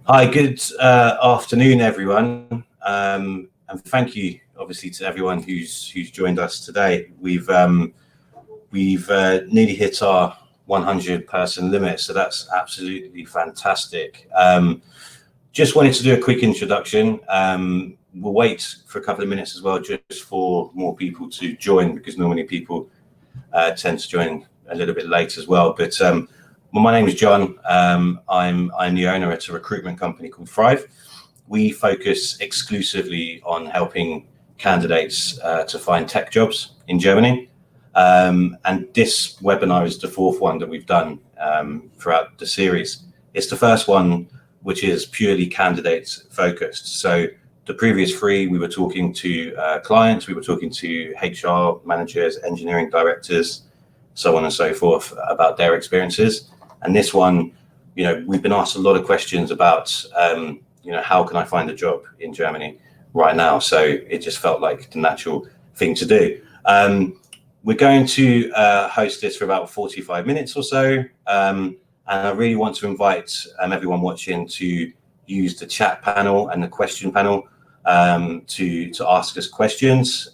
Hi, good afternoon, everyone, and thank you, obviously, to everyone who's joined us today. We've nearly hit our 100-person limit, so that's absolutely fantastic. Just wanted to do a quick introduction. We'll wait for a couple of minutes as well, just for more people to join, because normally people tend to join a little bit late as well. But well, my name is John. I'm the owner at a recruitment company called Thrive. We focus exclusively on helping candidates to find tech jobs in Germany. And this webinar is the fourth one that we've done throughout the series. It's the first one which is purely candidate focused. So the previous three, we were talking to clients, we were talking to HR managers, engineering directors, so on and so forth, about their experiences. And this one, we've been asked a lot of questions about, how can I find a job in Germany right now? So it just felt like the natural thing to do. We're going to host this for about 45 minutes or so. And I really want to invite everyone watching to use the chat panel and the question panel to ask us questions.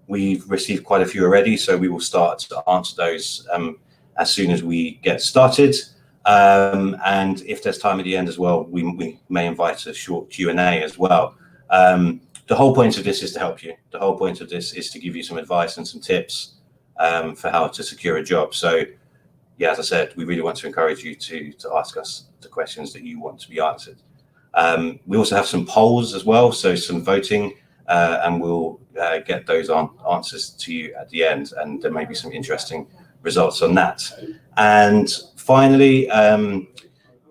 We've received quite a few already, so we will start to answer those as soon as we get started. And if there's time at the end as well, we may invite a short Q&A as well. The whole point of this is to help you. The whole point of this is to give you some advice and some tips for how to secure a job. So, yeah, as I said, we really want to encourage you to ask us the questions that you want to be answered. We also have some polls as well, so some voting, and we'll get those answers to you at the end, and there may be some interesting results on that. And finally,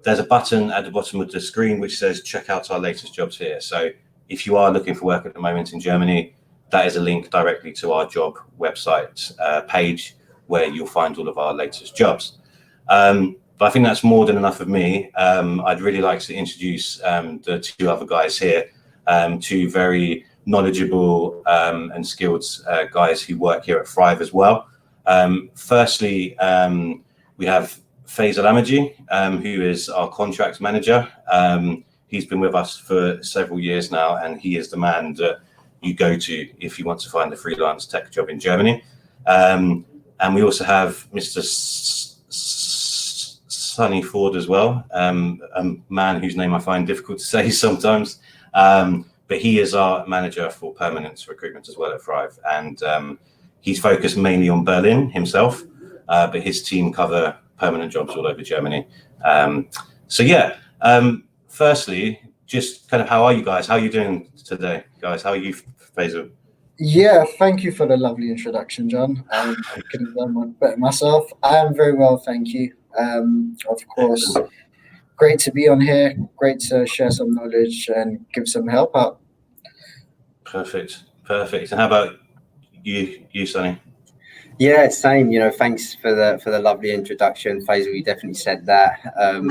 there's a button at the bottom of the screen which says check out our latest jobs here. So if you are looking for work at the moment in Germany, that is a link directly to our job website page where you'll find all of our latest jobs. But I think that's more than enough of me. I'd really like to introduce the two other guys here, two very knowledgeable and skilled guys who work here at Thrive as well. Firstly, we have Faisal Amaji, who is our contracts manager. He's been with us for several years now, and he is the man that you go to if you want to find a freelance tech job in Germany. And we also have Mr. Sonny Ford as well, a man whose name I find difficult to say sometimes. But he is our manager for permanent recruitment as well at Thrive. And he's focused mainly on Berlin himself, but his team cover permanent jobs all over Germany. So yeah, firstly, just kind of how are you guys? How are you doing today, guys? How are you, Faisal? Yeah, thank you for the lovely introduction, John. I couldn't have done much better myself. I am very well, thank you. Of course, great to be on here. Great to share some knowledge and give some help out. Perfect. And how about you, Sonny? Yeah, same. Thanks for the lovely introduction, Faisal. You definitely said that.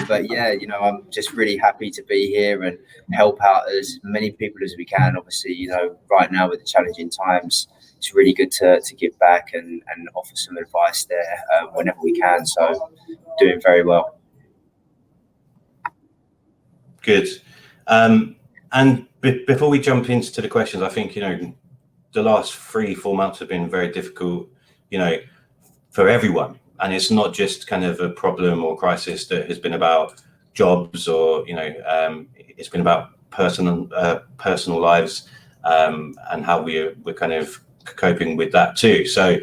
But yeah, I'm just really happy to be here and help out as many people as we can. Obviously, right now with the challenging times, it's really good to give back and offer some advice there whenever we can. So, doing very well. Good. And before we jump into the questions, I think the last 3-4 months have been very difficult, for everyone. And it's not just kind of a problem or crisis that has been about jobs or, it's been about personal lives and how we're kind of coping with that too. So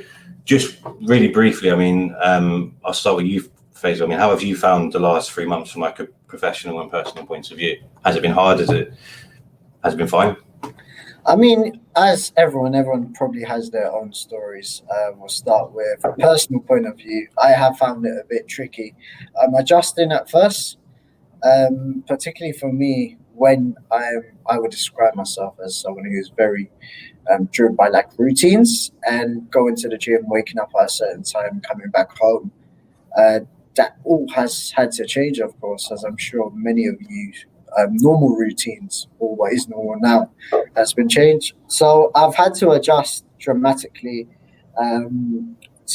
just really briefly, I'll start with you, Faisal. How have you found the last 3 months from like a professional and personal point of view? Has it been hard? Has it been fine? As everyone probably has their own stories. We'll start with a personal point of view. I have found it a bit tricky. I'm adjusting at first, particularly for me when I would describe myself as someone who's very driven by like routines and going to the gym, waking up at a certain time, coming back home. That all has had to change, of course, as I'm sure many of you normal routines, or what is normal now, has been changed. So I've had to adjust dramatically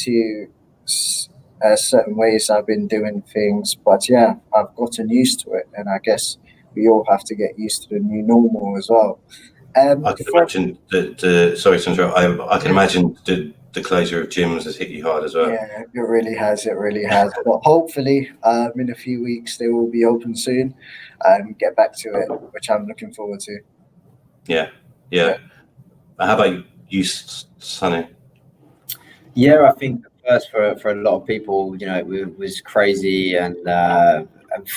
to certain ways I've been doing things, but yeah, I've gotten used to it, and I guess we all have to get used to the new normal as well. I can imagine sorry to interrupt. I can imagine the closure of gyms has hit you hard as well. Yeah, it really has. It really has. But hopefully, in a few weeks, they will be open soon and get back to it, which I'm looking forward to. Yeah. How about you, Sonny? Yeah, I think first for a lot of people, it was crazy and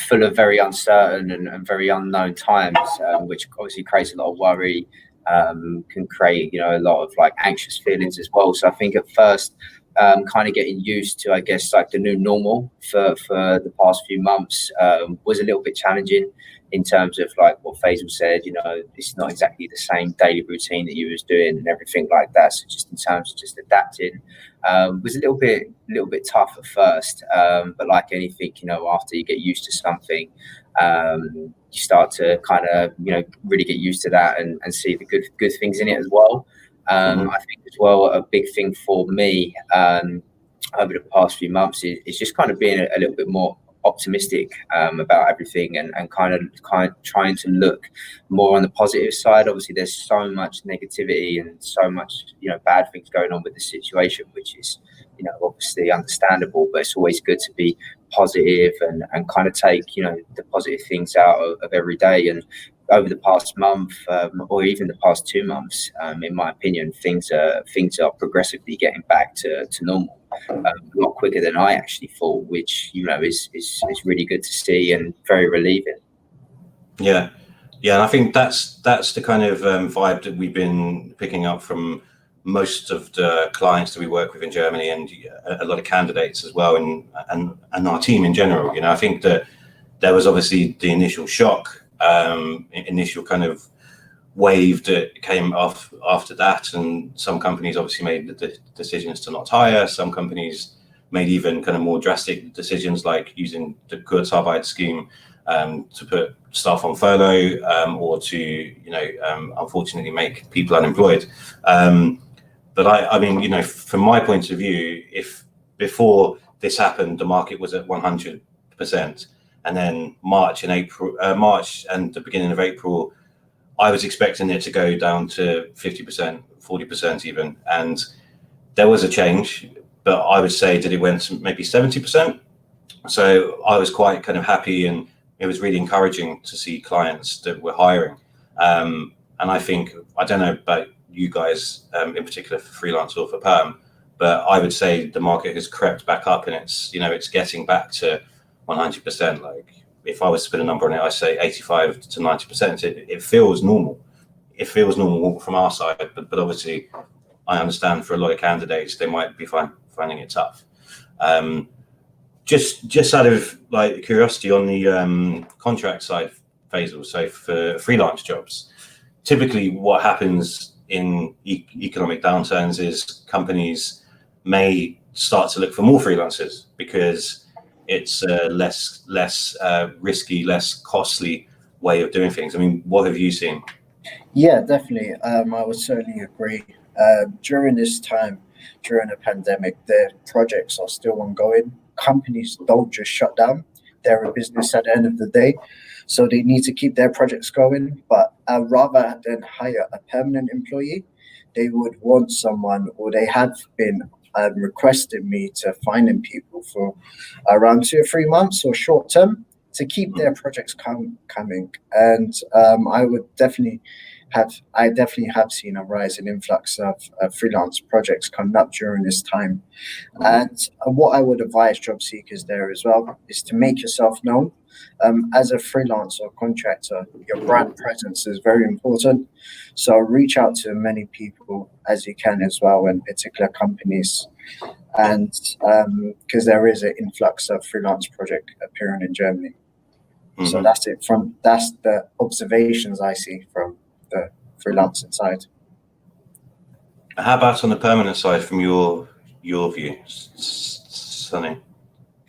full of very uncertain and very unknown times, which obviously creates a lot of worry, can create, a lot of like anxious feelings as well. So I think at first, kind of getting used to, I guess, like the new normal for the past few months was a little bit challenging in terms of like what Faisal said, it's not exactly the same daily routine that you was doing and everything like that. So just in terms of just adapting, was a little bit tough at first. But like anything, after you get used to something, you start to kind of, really get used to that and see the good things in it as well. I think as well, a big thing for me over the past few months is just kind of being a little bit more optimistic about everything and kind of trying to look more on the positive side. Obviously, there's so much negativity and so much bad things going on with the situation, which is obviously understandable, but it's always good to be positive and kind of take the positive things out of every day. And over the past month or even the past 2 months, in my opinion, things are progressively getting back to normal. A lot quicker than I actually thought, which is really good to see and very relieving. Yeah, and I think that's the kind of vibe that we've been picking up from most of the clients that we work with in Germany and a lot of candidates as well, and our team in general. I think that there was obviously the initial shock, initial kind of wave that came off after that, and some companies obviously made the decisions to not hire. Some companies made even kind of more drastic decisions, like using the Kurzarbeit scheme to put staff on furlough or to unfortunately make people unemployed. But I mean, from my point of view, if before this happened the market was at 100%, and then March and the beginning of April, I was expecting it to go down to 50%, 40% even. And there was a change, but I would say that it went to maybe 70%. So I was quite kind of happy, and it was really encouraging to see clients that were hiring. And I think, I don't know about you guys in particular for freelance or for perm, but I would say the market has crept back up, and it's getting back to 100%. Like, if I was to put a number on it, I say 85 to 90%. It feels normal. It feels normal from our side, but obviously, I understand for a lot of candidates they might be finding it tough. Just out of like curiosity on the contract side, Faisal. So for freelance jobs, typically what happens in economic downturns is companies may start to look for more freelancers because it's a less risky, less costly way of doing things. I mean, what have you seen? Yeah, definitely. I would certainly agree. During this time, during the pandemic, the projects are still ongoing. Companies don't just shut down. They're a business at the end of the day, so they need to keep their projects going. But rather than hire a permanent employee, they would want someone, or they have been requested me to find them people for around 2 or 3 months or short term to keep their projects coming. And I definitely have seen a rise in influx of freelance projects coming up during this time. And what I would advise job seekers there as well is to make yourself known. As a freelancer or contractor, your brand presence is very important. So reach out to many people as you can as well, in particular companies. And because there is an influx of freelance project appearing in Germany. So that's it. That's the observations I see from the freelancing side. How about on the permanent side, from your view, Sonny?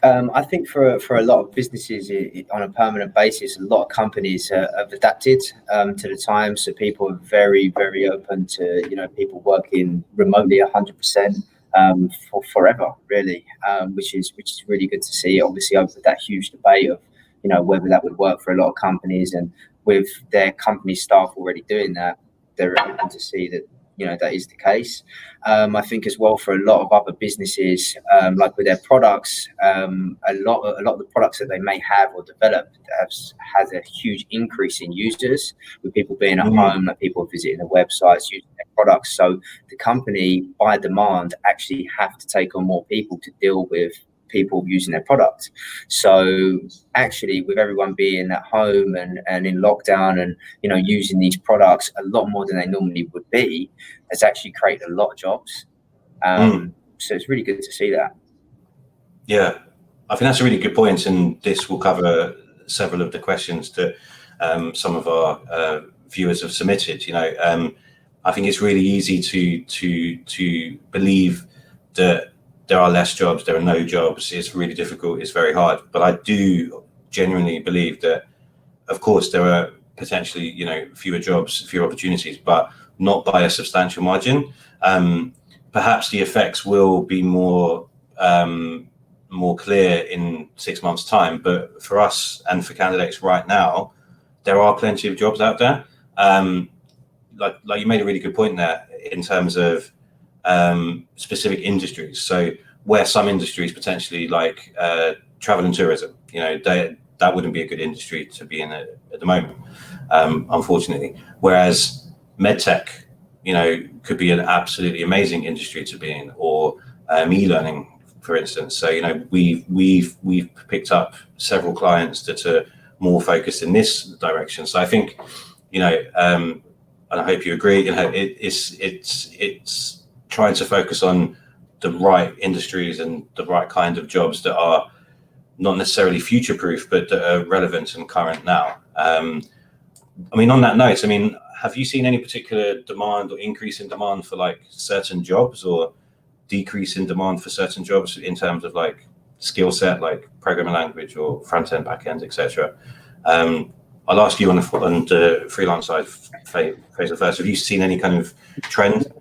I think for a lot of businesses on a permanent basis, a lot of companies have adapted to the times. So people are very, very open to people working remotely 100%. for forever, really, which is really good to see. Obviously, over that huge debate of whether that would work for a lot of companies, and with their company staff already doing that, they're open to see that that is the case. I think as well for a lot of other businesses, like with their products, a lot of the products that they may have or develop has a huge increase in users, with people being at home, like people visiting the websites, using their products. So the company, by demand, actually have to take on more people to deal with people using their product. So actually, with everyone being at home and in lockdown and using these products a lot more than they normally would be, has actually created a lot of jobs. So it's really good to see that. Yeah, I think that's a really good point, and this will cover several of the questions that some of our viewers have submitted. I think it's really easy to believe that there are less jobs, there are no jobs. It's really difficult. It's very hard. But I do genuinely believe that, of course, there are potentially, fewer jobs, fewer opportunities, but not by a substantial margin. Perhaps the effects will be more clear in 6 months' time. But for us and for candidates right now, there are plenty of jobs out there. Like you made a really good point there in terms of specific industries. So where some industries potentially, like travel and tourism, that wouldn't be a good industry to be in at the moment, unfortunately. Whereas medtech, could be an absolutely amazing industry to be in, or e-learning, for instance. So we've picked up several clients that are more focused in this direction. So I think and I hope you agree, it's trying to focus on the right industries and the right kind of jobs that are not necessarily future-proof, but that are relevant and current now. On that note, have you seen any particular demand or increase in demand for like certain jobs, or decrease in demand for certain jobs in terms of like skill set, like programming language or front end, back end, etc.? I'll ask you on the freelance side, Faisal, first. Have you seen any kind of trend?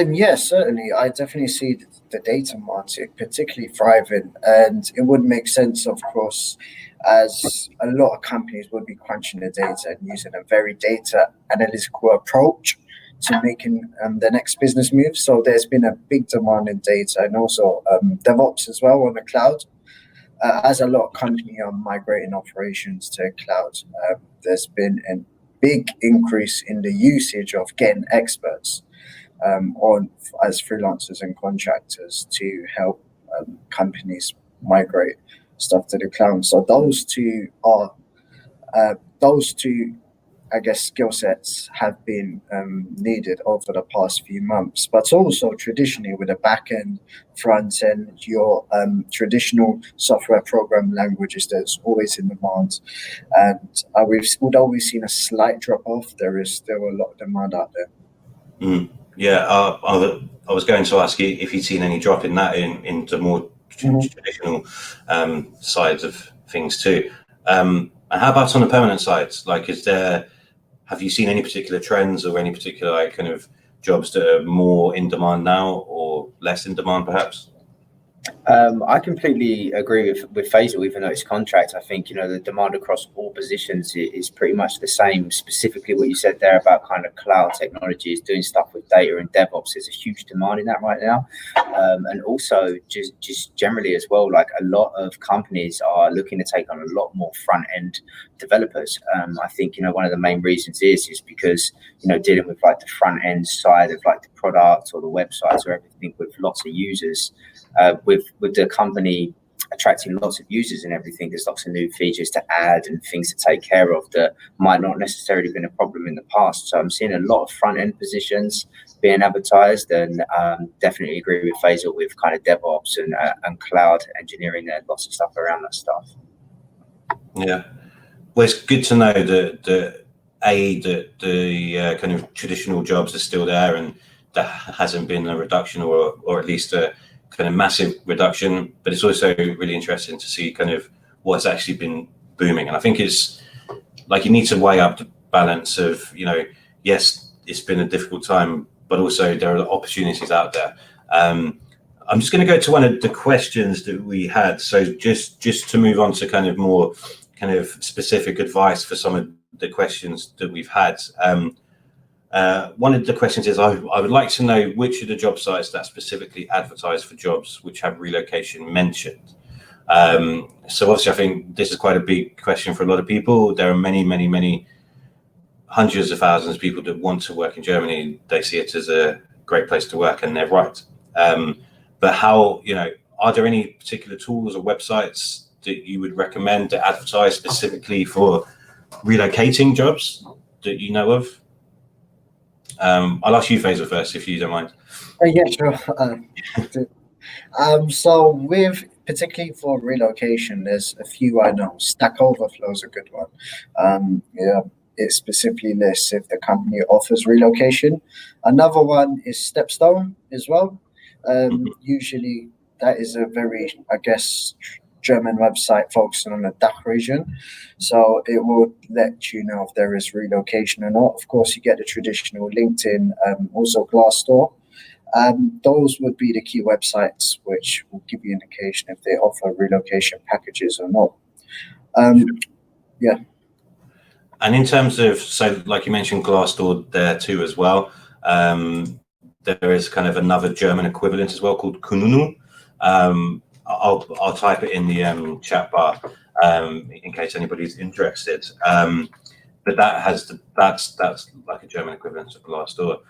Yes, certainly. I definitely see the data market particularly thriving, and it would make sense, of course, as a lot of companies would be crunching the data and using a very data analytical approach to making the next business move. So there's been a big demand in data, and also DevOps as well on the cloud. As a lot of companies are migrating operations to cloud, there's been a big increase in the usage of getting experts on as freelancers and contractors to help companies migrate stuff to the cloud. So those two, I guess, skill sets have been needed over the past few months. But also traditionally with the back end, front end, your traditional software program languages that's always in demand. And although we've seen a slight drop off, there is still a lot of demand out there. Yeah, I was going to ask you if you'd seen any drop in that into more traditional sides of things too. And how about on the permanent side? Like, have you seen any particular trends or any particular kind of jobs that are more in demand now or less in demand, perhaps? I completely agree with Faisal. Even though it's contract, I think the demand across all positions is pretty much the same. Specifically, what you said there about kind of cloud technologies, doing stuff with data and DevOps, there's a huge demand in that right now. And also just generally as well, like a lot of companies are looking to take on a lot more front end developers. I think one of the main reasons is because dealing with like the front end side of like the product or the websites or everything with lots of users. With the company attracting lots of users and everything, there's lots of new features to add and things to take care of that might not necessarily been a problem in the past. So I'm seeing a lot of front end positions being advertised, and definitely agree with Faisal with kind of DevOps and cloud engineering. There's lots of stuff around that stuff. Yeah, well, it's good to know that the kind of traditional jobs are still there, and there hasn't been a reduction or at least a kind of massive reduction. But it's also really interesting to see kind of what's actually been booming. And I think it's like you need to weigh up the balance of, yes, it's been a difficult time, but also there are opportunities out there. I'm just going to go to one of the questions that we had. So just to move on to kind of more kind of specific advice for some of the questions that we've had. One of the questions is, I would like to know which of the job sites that specifically advertise for jobs which have relocation mentioned. So obviously, I think this is quite a big question for a lot of people. There are many hundreds of thousands of people that want to work in Germany. They see it as a great place to work, and they're right. But how, are there any particular tools or websites that you would recommend to advertise specifically for relocating jobs that you know of? I'll ask you, Faisal, first, if you don't mind. Yeah, sure. So with particularly for relocation, there's a few I know. Stack Overflow is a good one. Yeah, it specifically lists if the company offers relocation. Another one is Stepstone as well. Usually that is a very, I guess, German website focusing on the DACH region. So it will let you know if there is relocation or not. Of course, you get the traditional LinkedIn, also Glassdoor. Those would be the key websites which will give you indication if they offer relocation packages or not. Yeah. And in terms of, so like you mentioned Glassdoor there too as well, there is kind of another German equivalent as well called Kununu. I'll type it in the chat bar in case anybody's interested. But that's like a German equivalent of Glassdoor.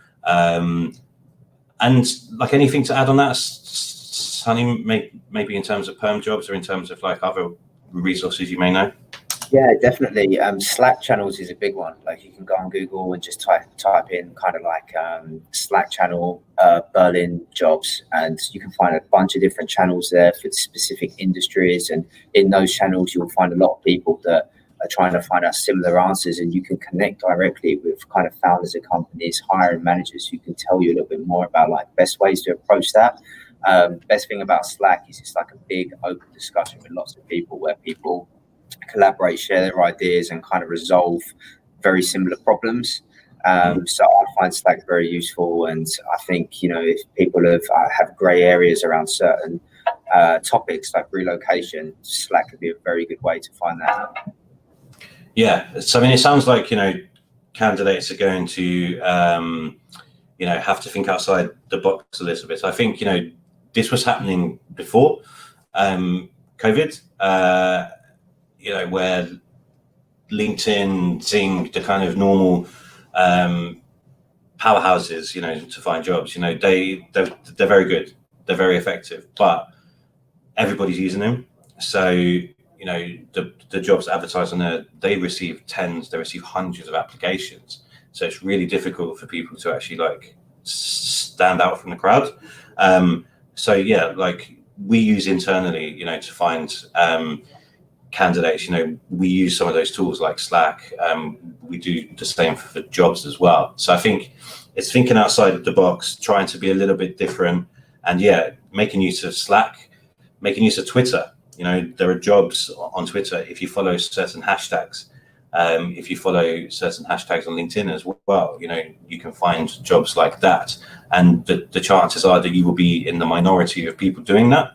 And like anything to add on that, Sunny, maybe in terms of perm jobs or in terms of like other resources you may know? Yeah, definitely. Slack channels is a big one. Like you can go on Google and just type in kind of like Slack channel Berlin jobs, and you can find a bunch of different channels there for specific industries. And in those channels, you'll find a lot of people that are trying to find out similar answers, and you can connect directly with kind of founders of companies, hiring managers who can tell you a little bit more about like best ways to approach that. Best thing about Slack is it's like a big open discussion with lots of people where people collaborate, share their ideas, and kind of resolve very similar problems. So I find Slack very useful, and I think if people have grey areas around certain topics like relocation, Slack could be a very good way to find that out. Yeah, so I mean, it sounds like candidates are going to have to think outside the box a little bit. I think this was happening before COVID. Where LinkedIn, Zing, the kind of normal powerhouses, to find jobs, they're very good, they're very effective, but everybody's using them. So, the jobs advertised on there, they receive hundreds of applications. So it's really difficult for people to actually like stand out from the crowd. So yeah, like we use internally, to find candidates, we use some of those tools like Slack. We do the same for jobs as well. So I think it's thinking outside of the box, trying to be a little bit different, and yeah, making use of Slack, making use of Twitter. There are jobs on Twitter if you follow certain hashtags. If you follow certain hashtags on LinkedIn as well, you can find jobs like that, and the chances are that you will be in the minority of people doing that.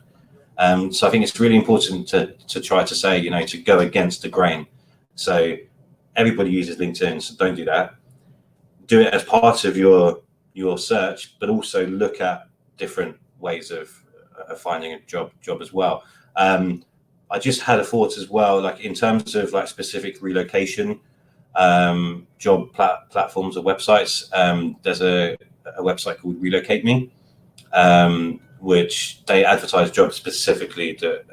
So I think it's really important to try to say, to go against the grain. So everybody uses LinkedIn, so don't do that. Do it as part of your search, but also look at different ways of finding a job as well. I just had a thought as well, like in terms of like specific relocation job platforms or websites. There's a website called Relocate Me. Which they advertise jobs specifically that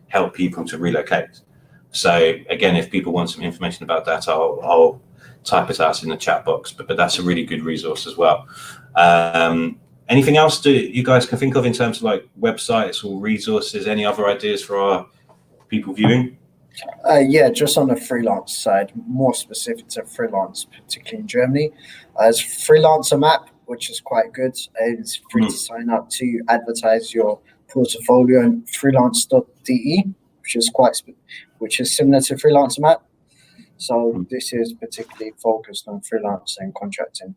help people to relocate. So again, if people want some information about that, I'll type it out in the chat box. But that's a really good resource as well. Anything else that you guys can think of in terms of like websites or resources? Any other ideas for our people viewing? Yeah, just on the freelance side, more specific to freelance, particularly in Germany, as Freelancer Map, which is quite good. It's free to sign up to advertise your portfolio on freelance.de, which is similar to Freelancer Map. So this is particularly focused on freelance and contracting.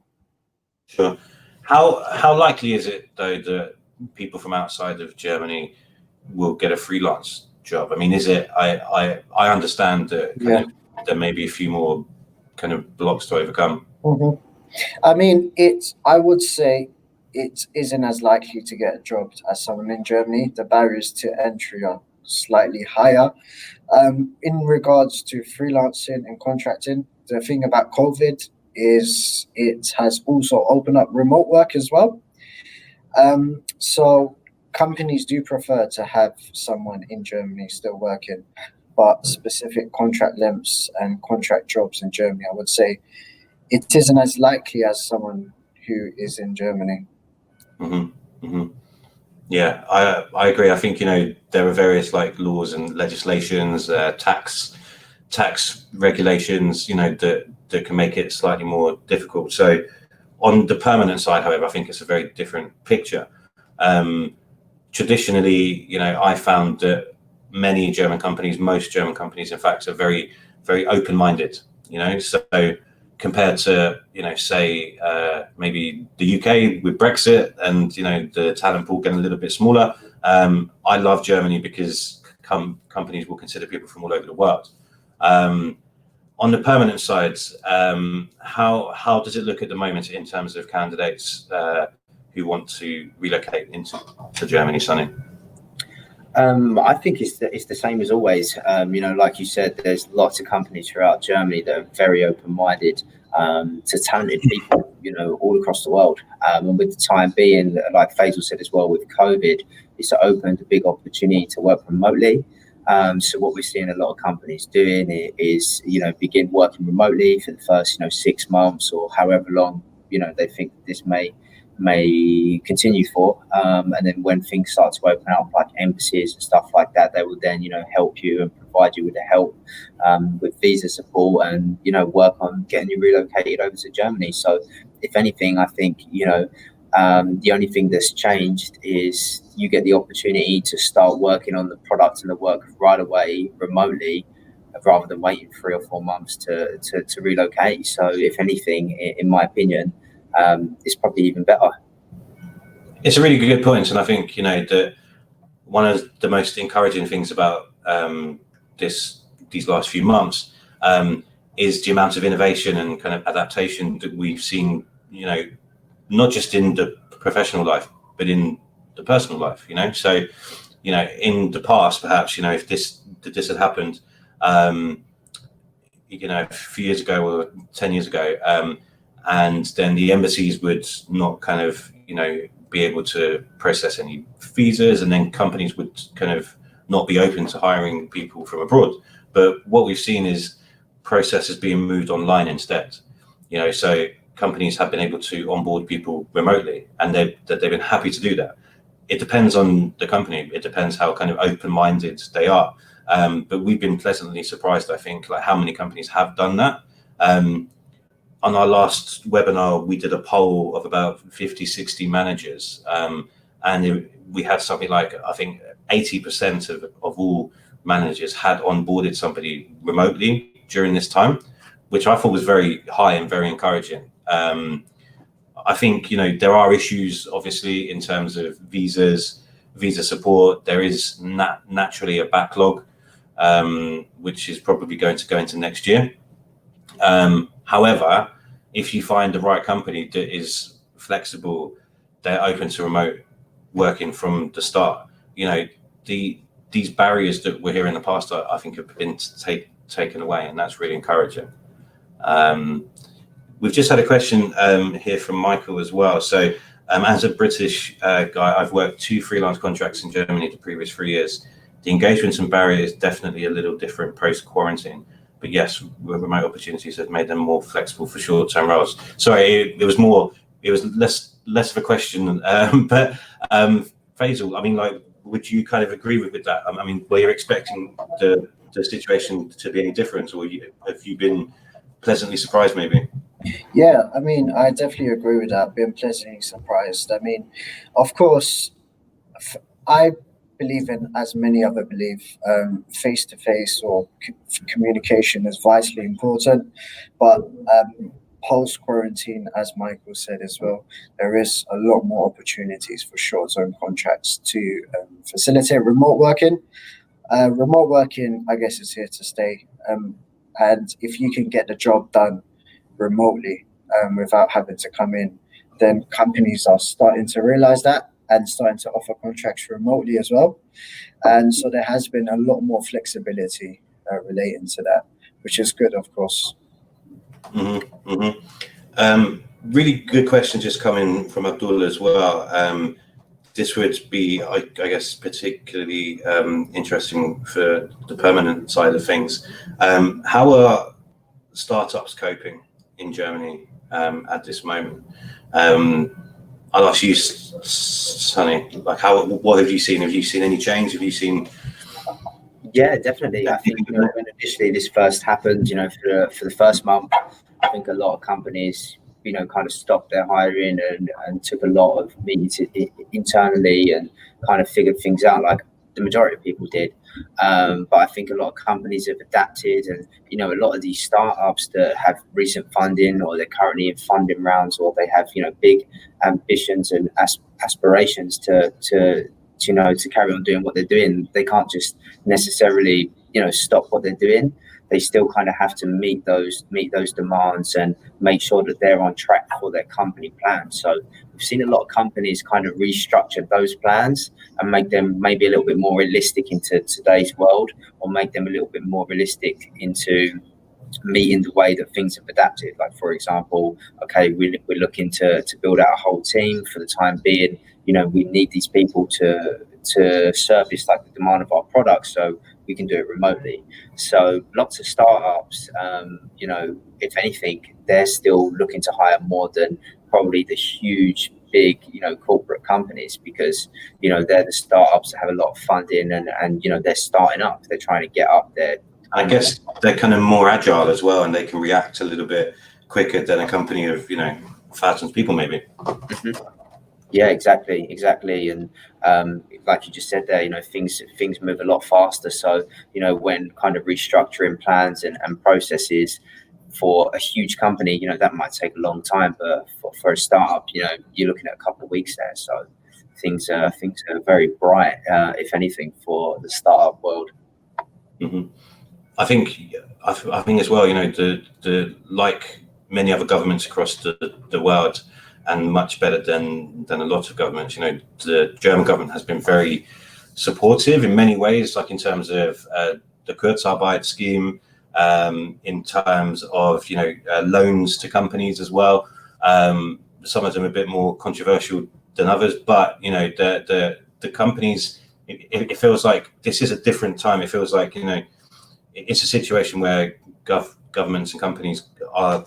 Sure. How likely is it though that people from outside of Germany will get a freelance job? I mean, is it? I understand that there may be a few more kind of blocks to overcome. Mm-hmm. I mean, I would say it isn't as likely to get a job as someone in Germany. The barriers to entry are slightly higher. In regards to freelancing and contracting, the thing about COVID is it has also opened up remote work as well. So companies do prefer to have someone in Germany still working, but specific contract lengths and contract jobs in Germany, I would say it isn't as likely as someone who is in Germany. Mm-hmm. Mm-hmm. Yeah, I agree. I think, there are various like laws and legislations, tax regulations, that can make it slightly more difficult. So on the permanent side, however, I think it's a very different picture. Traditionally, I found that most German companies, in fact, are very, very open-minded, so compared to, say, maybe the UK with Brexit and, the talent pool getting a little bit smaller. I love Germany because companies will consider people from all over the world. On the permanent side, how does it look at the moment in terms of candidates who want to relocate to Germany, Sonny? I think it's the same as always. Like you said, there's lots of companies throughout Germany that are very open-minded to talented people, all across the world. And with the time being, like Faisal said as well, with COVID, it's opened a big opportunity to work remotely. So what we're seeing a lot of companies doing is, begin working remotely for the first, 6 months or however long, they think this may continue for, and then when things start to open up, like embassies and stuff like that, they will then help you and provide you with the help with visa support and work on getting you relocated over to Germany. So if anything, I think the only thing that's changed is you get the opportunity to start working on the product and the work right away remotely, rather than waiting 3 or 4 months to relocate. So if anything, in my opinion, it's probably even better. It's a really good point, and I think that one of the most encouraging things about these last few months is the amount of innovation and kind of adaptation that we've seen. Not just in the professional life, but in the personal life. So in the past, perhaps if this had happened, a few years ago or 10 years ago. And then the embassies would not kind of, be able to process any visas, and then companies would kind of not be open to hiring people from abroad. But what we've seen is processes being moved online instead. So companies have been able to onboard people remotely, and they've been happy to do that. It depends on the company. It depends how kind of open-minded they are. But we've been pleasantly surprised, I think, like how many companies have done that. On our last webinar, we did a poll of about 50, 60 managers, and we had something like, I think, 80% of all managers had onboarded somebody remotely during this time, which I thought was very high and very encouraging. I think, there are issues, obviously, in terms of visa support. There is naturally a backlog, which is probably going to go into next year. However, if you find the right company that is flexible, they're open to remote working from the start. These barriers that were here in the past, I think, have been taken away, and that's really encouraging. We've just had a question here from Michael as well. So as a British guy, I've worked 2 freelance contracts in Germany the previous 3 years. The engagement and barrier is definitely a little different post-quarantine. But yes, remote opportunities have made them more flexible for short-term roles. Sorry, it was less of a question. But Faisal, I mean, like, would you kind of agree with that? I mean, were you expecting the situation to be any different, or have you been pleasantly surprised maybe? Yeah, I mean, I definitely agree with that. Being pleasantly surprised. I mean, of course, I believe in, as many other believe, face-to-face or communication is vitally important. But post quarantine, as Michael said as well, there is a lot more opportunities for short-term contracts to facilitate remote working. Remote working, I guess, is here to stay. And if you can get the job done remotely without having to come in, then companies are starting to realize that and starting to offer contracts remotely as well. And so there has been a lot more flexibility relating to that, which is good, of course. Mm-hmm, mm-hmm. Really good question just coming from Abdullah as well. This would be, I guess, particularly interesting for the permanent side of things. How are startups coping in Germany at this moment? I'll ask you, Sonny, like what have you seen? Have you seen any change? Have you seen? Yeah, definitely. I think when initially this first happened, for the first month, I think a lot of companies, kind of stopped their hiring and took a lot of meetings internally and kind of figured things out, like the majority of people did. But I think a lot of companies have adapted, and a lot of these startups that have recent funding, or they're currently in funding rounds, or they have big ambitions and aspirations to carry on doing what they're doing. They can't just necessarily stop what they're doing. They still kind of have to meet those demands and make sure that they're on track for their company plans. So we've seen a lot of companies kind of restructure those plans and make them maybe a little bit more realistic into today's world, or make them a little bit more realistic into meeting the way that things have adapted. Like, for example, okay, we're looking to build out a whole team for the time being. We need these people to service like the demand of our products, so we can do it remotely. So lots of startups, if anything, they're still looking to hire more than probably the huge, big, corporate companies, because, they're the startups that have a lot of funding and they're starting up. They're trying to get up there. I guess they're kind of more agile as well, and they can react a little bit quicker than a company of, thousands of people, maybe. Mm-hmm. Yeah, exactly. And like you just said there, things move a lot faster. So, when kind of restructuring plans and processes for a huge company, that might take a long time, but for a startup, you're looking at a couple of weeks there. So things are very bright, if anything, for the startup world. Mm-hmm. I think as well, the like many other governments across the world, and much better than a lot of governments, the German government has been very supportive in many ways, like in terms of the Kurzarbeit scheme, in terms of loans to companies as well. Some of them a bit more controversial than others, but the companies, it feels like this is a different time. It feels like it's a situation where governments and companies are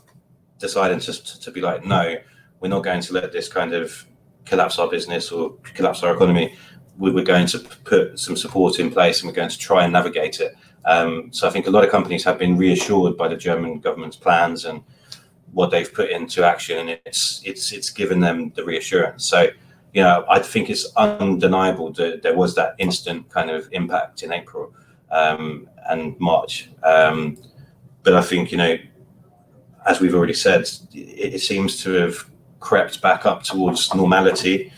deciding to be like, no, we're not going to let this kind of collapse our business or collapse our economy. We're going to put some support in place, and we're going to try and navigate it. So I think a lot of companies have been reassured by the German government's plans and what they've put into action, and it's given them the reassurance. So I think it's undeniable that there was that instant kind of impact in April and March. But I think as we've already said, it seems to have crept back up towards normality,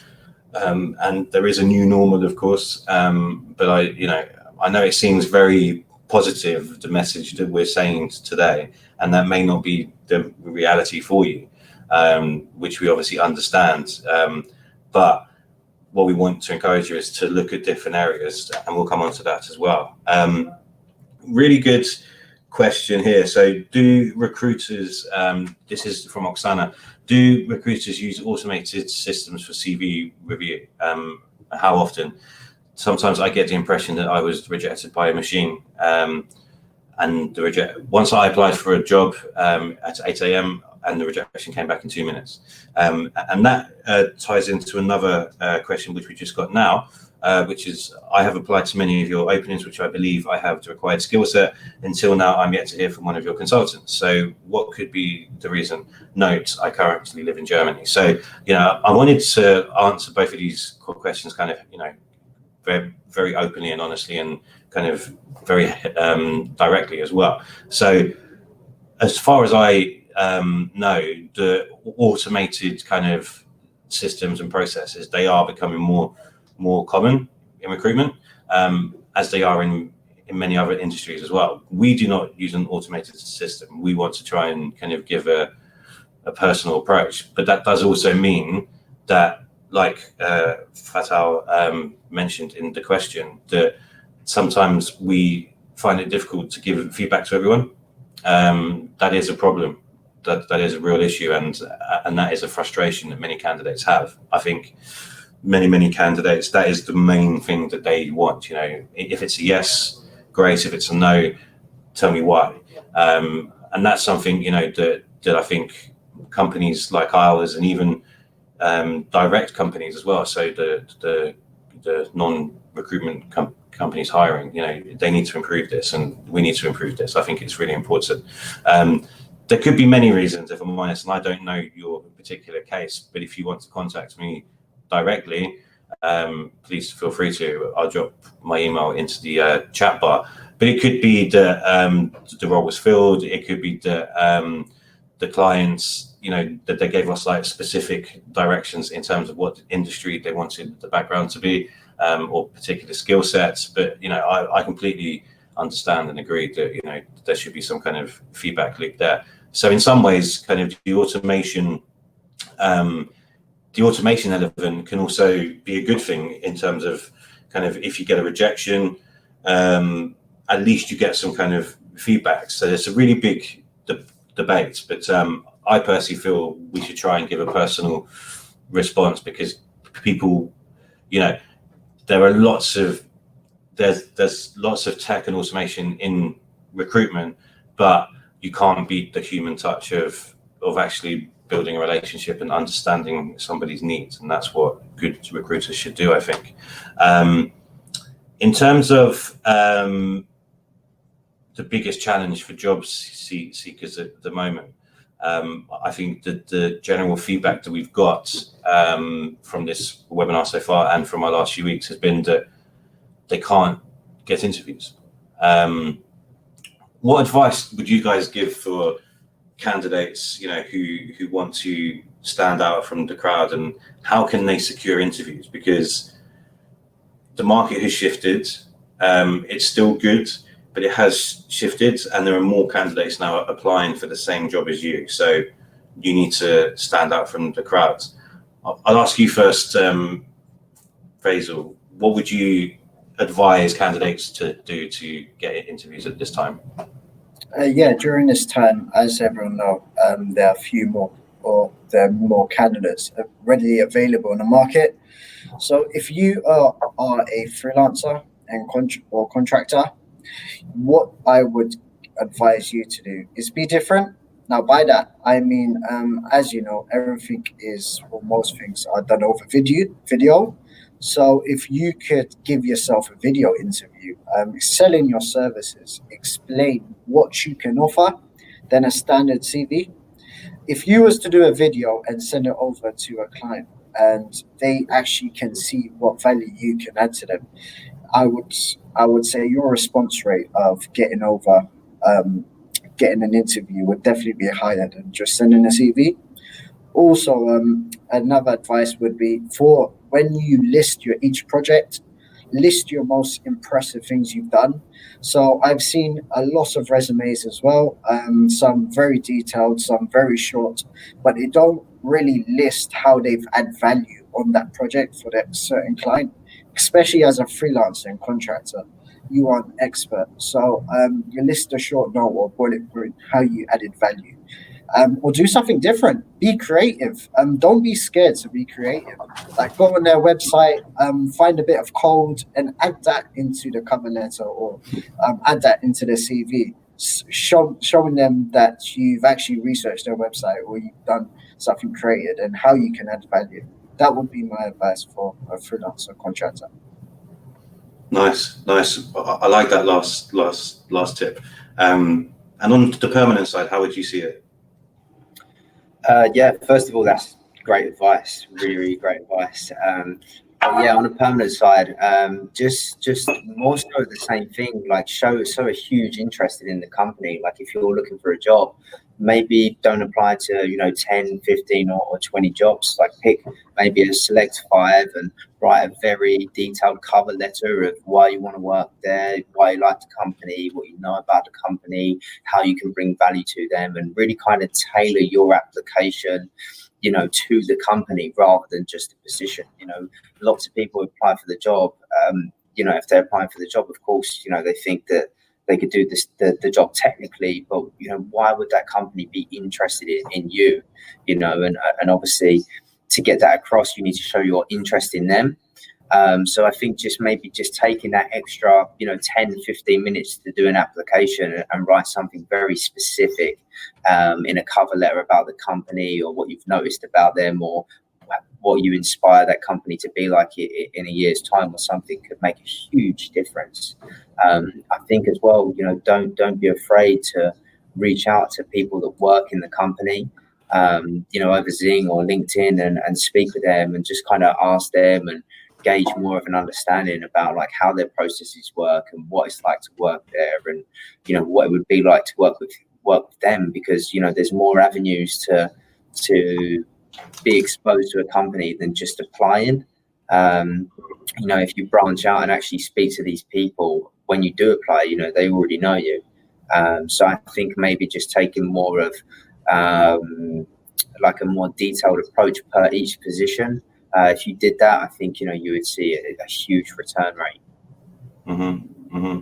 and there is a new normal, of course. But I know it seems very positive, the message that we're saying today, and that may not be the reality for you, which we obviously understand. But what we want to encourage you is to look at different areas, and we'll come on to that as well. Really good question here. So do recruiters, this is from Oksana, do recruiters use automated systems for CV review? How often? Sometimes I get the impression that I was rejected by a machine. And once I applied for a job at 8 a.m. and the rejection came back in 2 minutes. And that ties into another question which we just got now, which is, I have applied to many of your openings, which I believe I have the required skill set. Until now, I'm yet to hear from one of your consultants. So what could be the reason? Note, I currently live in Germany. So, I wanted to answer both of these questions kind of, very, very openly and honestly, and kind of very directly as well. So as far as I no, the automated kind of systems and processes, they are becoming more common in recruitment, as they are in many other industries as well. We do not use an automated system. We want to try and kind of give a personal approach, but that does also mean that, like Fatal mentioned in the question, that sometimes we find it difficult to give feedback to everyone. That is a problem. That is a real issue, and that is a frustration that many candidates have. I think many candidates, that is the main thing that they want. You know, if it's a yes, great. If it's a no, tell me why. And that's something, you know, that I think companies like ours, and even direct companies as well, so the non-recruitment companies hiring, you know, they need to improve this, and we need to improve this. I think it's really important. There could be many reasons, if I'm honest, and I don't know your particular case, but if you want to contact me directly, please feel free to. I'll drop my email into the chat bar. But it could be that the role was filled. It could be that the clients, you know, that they gave us like specific directions in terms of what industry they wanted the background to be, or particular skill sets. But, you know, I completely understand and agree that, you know, there should be some kind of feedback loop there. So in some ways, kind of the automation element can also be a good thing in terms of kind of, if you get a rejection, at least you get some kind of feedback. So it's a really big debate, but I personally feel we should try and give a personal response, because people, you know, there's lots of tech and automation in recruitment, but you can't beat the human touch of actually building a relationship and understanding somebody's needs, and that's what good recruiters should do, I think. In terms of the biggest challenge for job seekers at the moment, I think that the general feedback that we've got from this webinar so far and from our last few weeks has been that they can't get interviews. What advice would you guys give for candidates, you know, who want to stand out from the crowd, and how can they secure interviews? Because the market has shifted. It's still good, but it has shifted, and there are more candidates now applying for the same job as you. So you need to stand out from the crowd. I'll ask you first, Faisal, what would you advise candidates to do to get interviews at this time? During this time, as everyone knows, there are more candidates readily available in the market. So if you are a freelancer or contractor, what I would advise you to do is be different. Now, by that, I mean, as you know, most things are done over video. So if you could give yourself a video interview, selling your services, explain what you can offer, then a standard CV. If you was to do a video and send it over to a client, and they actually can see what value you can add to them, I would say your response rate of getting an interview would definitely be higher than just sending a CV. Also, another advice would be, for when you list each project, list your most impressive things you've done. So I've seen a lot of resumes as well, some very detailed, some very short, but they don't really list how they've added value on that project for that certain client. Especially as a freelancer and contractor, you are an expert. So you list a short note or bullet point how you added value. Or do something different. Be creative. Don't be scared to be creative. Like, go on their website, find a bit of code, and add that into the cover letter, or add that into the CV. Showing them that you've actually researched their website, or you've done something creative, and how you can add value. That would be my advice for a freelancer contractor. Nice. I like that last tip. And on the permanent side, how would you see it? First of all, that's great advice. Really great advice. On the permanent side, just more so the same thing. Like, show a huge interest in the company. Like, if you're looking for a job, maybe don't apply to, 10, 15 or 20 jobs. Like pick maybe a select 5 and write a very detailed cover letter of why you want to work there, why you like the company, what you know about the company, how you can bring value to them, and really kind of tailor your application, to the company rather than just a position. Lots of people apply for the job. If they're applying for the job, of course, they think that they could do the job technically, but why would that company be interested in you? And obviously to get that across, you need to show your interest in them. So I think just taking that extra 10, 15 minutes to do an application and write something very specific in a cover letter about the company, or what you've noticed about them, or what you inspire that company to be like in a year's time or something, could make a huge difference. I think as well, don't be afraid to reach out to people that work in the company, over Zing or LinkedIn, and speak with them and just kind of ask them and gauge more of an understanding about like how their processes work and what it's like to work there, and what it would be like to work with them, because there's more avenues to be exposed to a company than just applying. If you branch out and actually speak to these people when you do apply, they already know you. So I think maybe just taking more of like a more detailed approach per each position. If you did that, I think you would see a huge return rate. Mm-hmm, mm-hmm.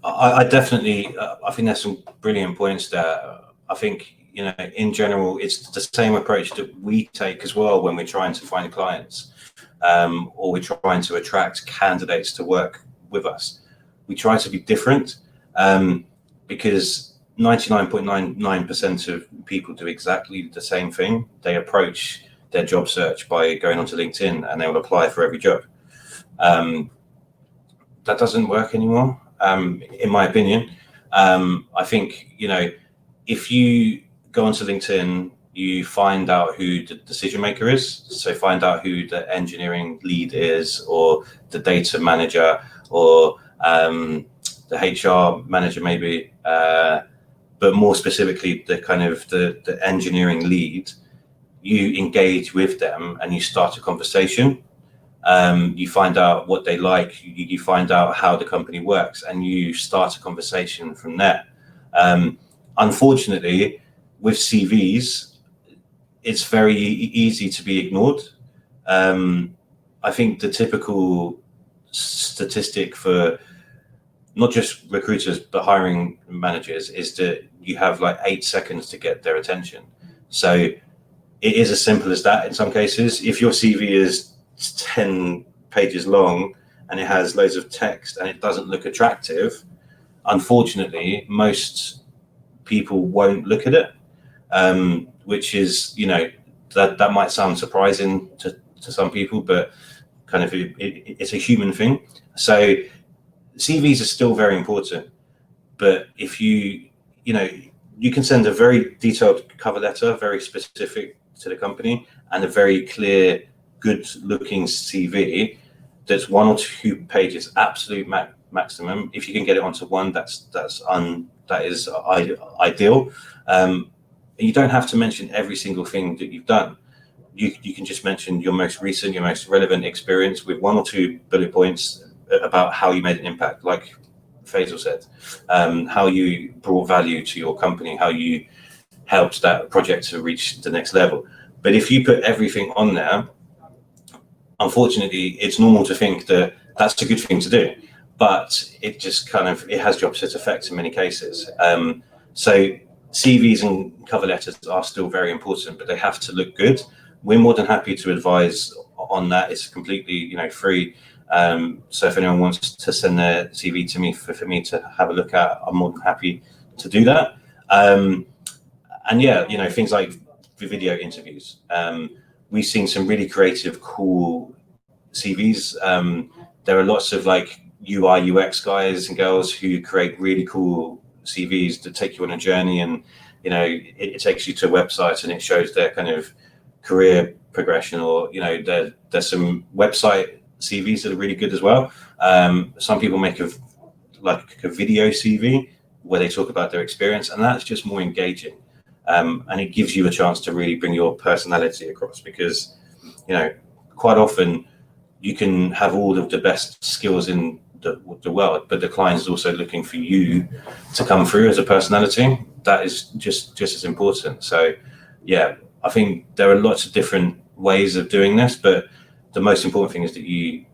I definitely, I think there's some brilliant points there. I think, in general, it's the same approach that we take as well when we're trying to find clients, or we're trying to attract candidates to work with us. We try to be different, because 99.99% of people do exactly the same thing. They approach their job search by going onto LinkedIn and they will apply for every job. That doesn't work anymore, in my opinion. I think, if you go onto LinkedIn, you find out who the decision maker is. So find out who the engineering lead is, or the data manager, or the HR manager maybe, but more specifically the kind of the engineering lead. You engage with them and you start a conversation. You find out what they like, you find out how the company works, and you start a conversation from there. Unfortunately, with CVs, it's very easy to be ignored. I think the typical statistic for not just recruiters but hiring managers is that you have like 8 seconds to get their attention. So it is as simple as that in some cases. If your CV is 10 pages long and it has loads of text and it doesn't look attractive, unfortunately, most people won't look at it, which is, that might sound surprising to some people, but kind of it's a human thing. So CVs are still very important, but if you can send a very detailed cover letter, very specific to the company, and a very clear, good looking CV that's 1 or 2 pages, absolute maximum. If you can get it onto 1, that is ideal. You don't have to mention every single thing that you've done. You can just mention your most recent, your most relevant experience with 1 or 2 bullet points about how you made an impact, like Faisal said, how you brought value to your company, how you helped that project to reach the next level. But if you put everything on there, unfortunately, it's normal to think that that's a good thing to do, but it just it has the opposite effect in many cases. So CVs and cover letters are still very important, but they have to look good. We're more than happy to advise on that. It's completely, free. So if anyone wants to send their CV to me for me to have a look at, I'm more than happy to do that. And yeah, things like video interviews. We've seen some really creative, cool CVs. There are lots of like UI, UX guys and girls who create really cool CVs that take you on a journey, and it takes you to a website and it shows their kind of career progression, or there's some website CVs that are really good as well. Some people make a video CV where they talk about their experience, and that's just more engaging. and it gives you a chance to really bring your personality across, because quite often you can have all of the best skills in the world, but the client is also looking for you to come through as a personality. That is just as important. So yeah, I think there are lots of different ways of doing this, but the most important thing is that you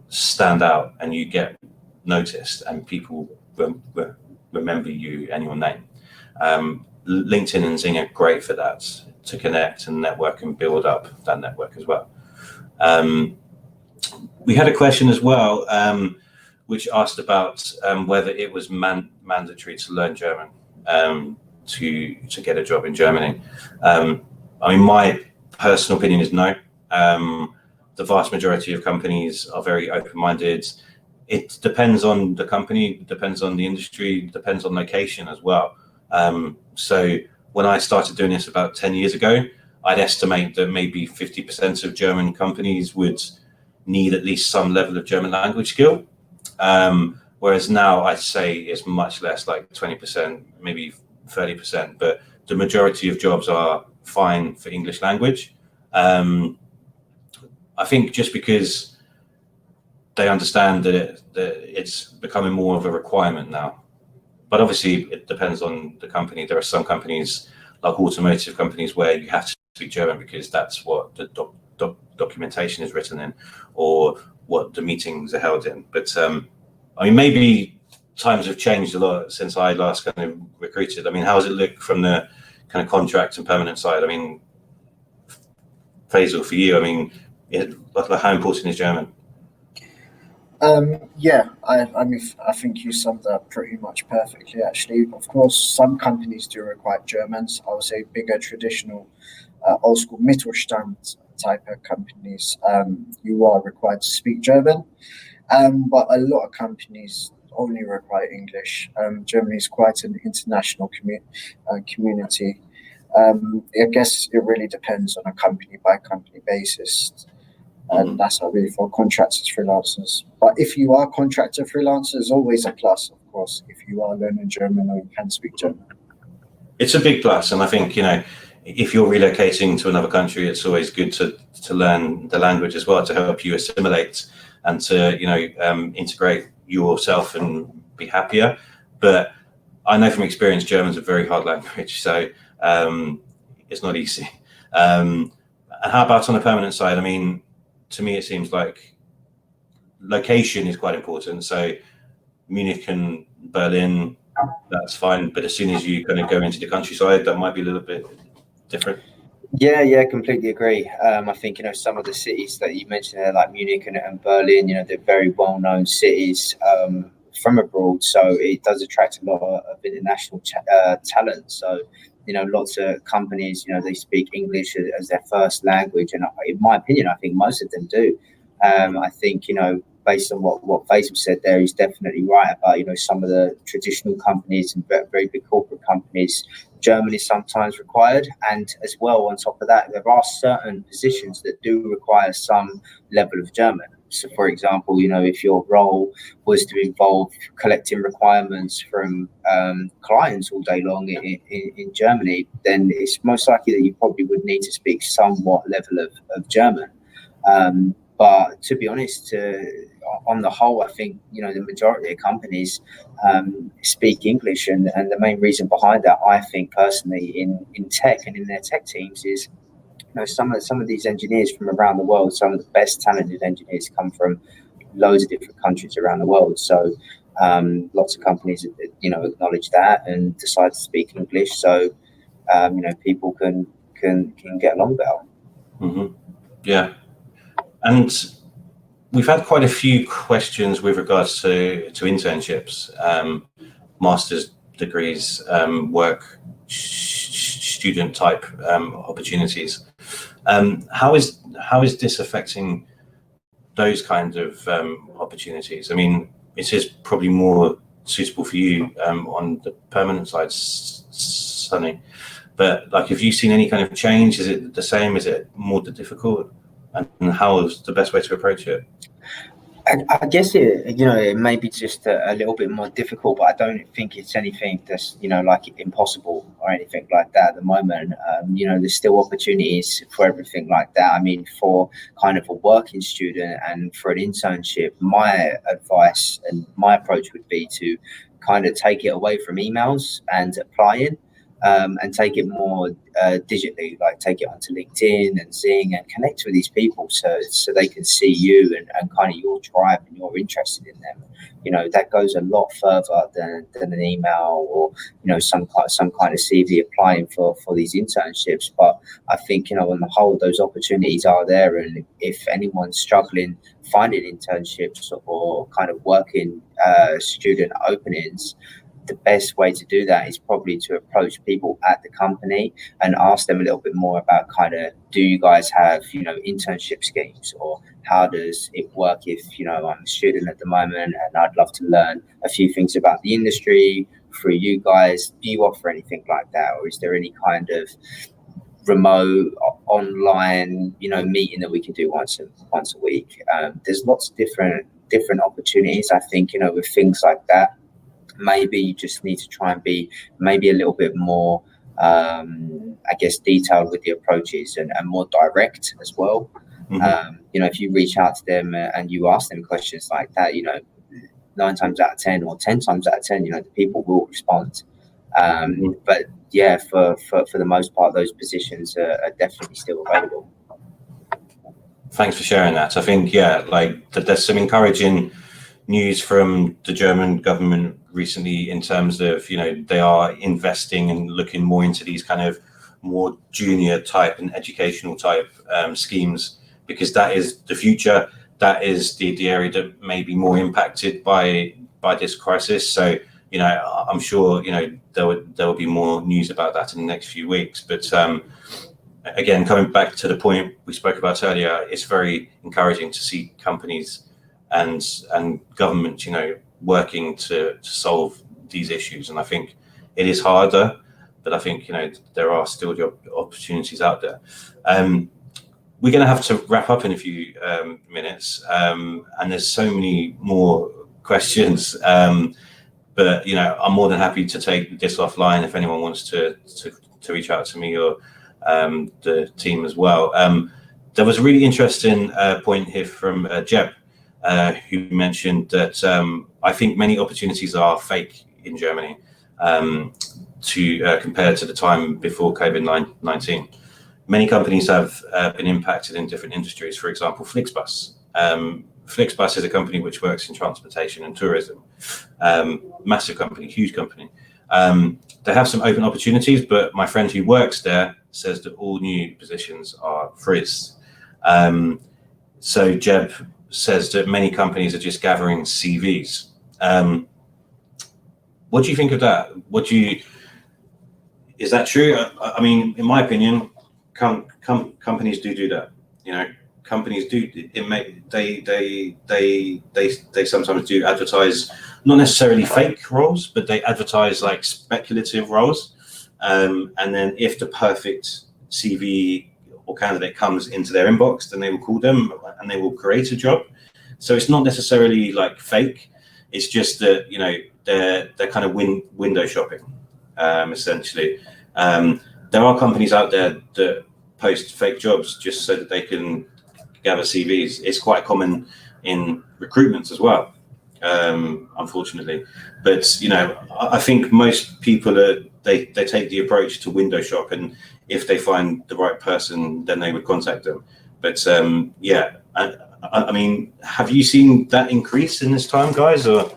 stand out and you get noticed and people remember you and your name. LinkedIn and Zing are great for that, to connect and network and build up that network as well. We had a question as well, which asked about whether it was mandatory to learn German to get a job in Germany. I mean, my personal opinion is no. The vast majority of companies are very open-minded. It depends on the company, it depends on the industry, it depends on location as well. So when I started doing this about 10 years ago, I'd estimate that maybe 50% of German companies would need at least some level of German language skill. Whereas now I'd say it's much less, like 20%, maybe 30%, but the majority of jobs are fine for English language. I think just because they understand that it's becoming more of a requirement now. But obviously it depends on the company. There are some companies, like automotive companies, where you have to speak German because that's what the documentation is written in, or what the meetings are held in. But I mean, maybe times have changed a lot since I last kind of recruited. I mean, how does it look from the kind of contract and permanent side? I mean, Faisal, for you, I mean, how important is German? Yeah, I mean, I think you summed that up pretty much perfectly, actually. Of course, some companies do require Germans. I would say bigger, traditional, old school Mittelstand type of companies, you are required to speak German. But a lot of companies only require English. Germany is quite an international community. I guess it really depends on a company by company basis. And that's not really for contractors, freelancers. But if you are contractor freelancer, it's always a plus, of course, if you are learning German or you can speak German. It's a big plus. And I think, if you're relocating to another country, it's always good to learn the language as well, to help you assimilate and to, integrate yourself and be happier. But I know from experience, German's a very hard language, so it's not easy. And how about on the permanent side? I mean, to me, it seems like location is quite important. So Munich and Berlin, that's fine. But as soon as you kind of go into the countryside, that might be a little bit different. Yeah, completely agree. I think, some of the cities that you mentioned there, like Munich and Berlin, they're very well-known cities from abroad. So it does attract a lot of international talent. So, lots of companies, they speak English as their first language. And in my opinion, I think most of them do. I think, based on what Faisal said there, he's definitely right about, some of the traditional companies and very big corporate companies, German is sometimes required. And as well, on top of that, there are certain positions that do require some level of German. So, for example, if your role was to involve collecting requirements from clients all day long in Germany, then it's most likely that you probably would need to speak somewhat level of German. But to be honest, on the whole, I think, the majority of companies speak English. And the main reason behind that, I think personally, in tech and in their tech teams is, some of these engineers from around the world, some of the best talented engineers come from loads of different countries around the world. So lots of companies, acknowledge that and decide to speak English. So, people can get along better. Mm-hmm. Yeah. And we've had quite a few questions with regards to internships, master's degrees, work, student type opportunities. How is this affecting those kinds of opportunities? I mean, it is probably more suitable for you on the permanent side, Sunny. But have you seen any kind of change? Is it the same? Is it more difficult? And how is the best way to approach it? I guess it may be just a little bit more difficult, but I don't think it's anything that's, like impossible or anything like that at the moment. There's still opportunities for everything like that. I mean, for kind of a working student and for an internship, my advice and my approach would be to kind of take it away from emails and applying. And take it more digitally, like take it onto LinkedIn and Zing and connect with these people so they can see you and kind of your tribe and you're interested in them. That goes a lot further than an email or, some kind of CV applying for these internships. But I think, on the whole, those opportunities are there. And if anyone's struggling finding internships or kind of working student openings, the best way to do that is probably to approach people at the company and ask them a little bit more about kind of, do you guys have, internship schemes, or how does it work if, I'm a student at the moment and I'd love to learn a few things about the industry through you guys. Do you offer anything like that? Or is there any kind of remote online, meeting that we can do once a week? There's lots of different opportunities, I think, with things like that. Maybe you just need to try and be maybe a little bit more, detailed with the approaches and more direct as well. Mm-hmm. If you reach out to them and you ask them questions like that, 9 times out of 10 or 10 times out of 10, the people will respond. But yeah, for the most part, those positions are definitely still available. Thanks for sharing that. I think, there's some encouraging news from the German government recently in terms of, they are investing and looking more into these kind of more junior type and educational type schemes, because that is the future. That is the area that may be more impacted by this crisis. So, I'm sure, there will be more news about that in the next few weeks. But again, coming back to the point we spoke about earlier, it's very encouraging to see companies and government, working to solve these issues. And I think it is harder, but I think, there are still the opportunities out there. We're going to have to wrap up in a few minutes, and there's so many more questions. But, I'm more than happy to take this offline if anyone wants to reach out to me or the team as well. There was a really interesting point here from Jeb, who mentioned that I think many opportunities are fake in Germany compared to the time before COVID-19. Many companies have been impacted in different industries. For example, Flixbus. Flixbus is a company which works in transportation and tourism. Massive company, huge company. They have some open opportunities, but my friend who works there says that all new positions are frizz. So Jeb says that many companies are just gathering CVs. What do you think of that? Is that true? I mean, in my opinion, companies do that. Companies do. They sometimes do advertise, not necessarily fake roles, but they advertise like speculative roles. And then if the perfect CV or candidate comes into their inbox, then they will call them and they will create a job. So it's not necessarily like fake. It's just that, they're kind of window shopping, essentially. There are companies out there that post fake jobs just so that they can gather CVs. It's quite common in recruitment as well, unfortunately. But, I think most people they take the approach to window shop, and if they find the right person, then they would contact them. But I mean, have you seen that increase in this time, guys, or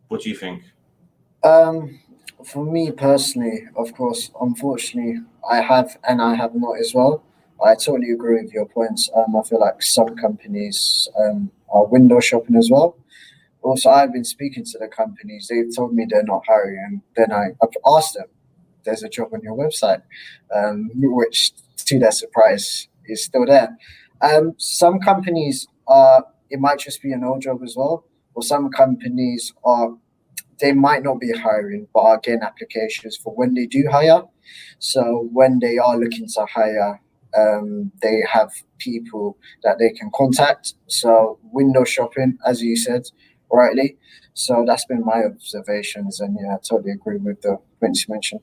what do you think? For me personally, of course, unfortunately, I have not as well. I totally agree with your points. I feel like some companies are window shopping as well. Also, I've been speaking to the companies. They've told me they're not hiring, and then I've asked them, "There's a job on your website," which, to their surprise, is still there. Some companies it might just be an old job as well, or some companies they might not be hiring, but are getting applications for when they do hire. So when they are looking to hire, They have people that they can contact. So window shopping, as you said rightly. So that's been my observations, and yeah, I totally agree with the points you mentioned.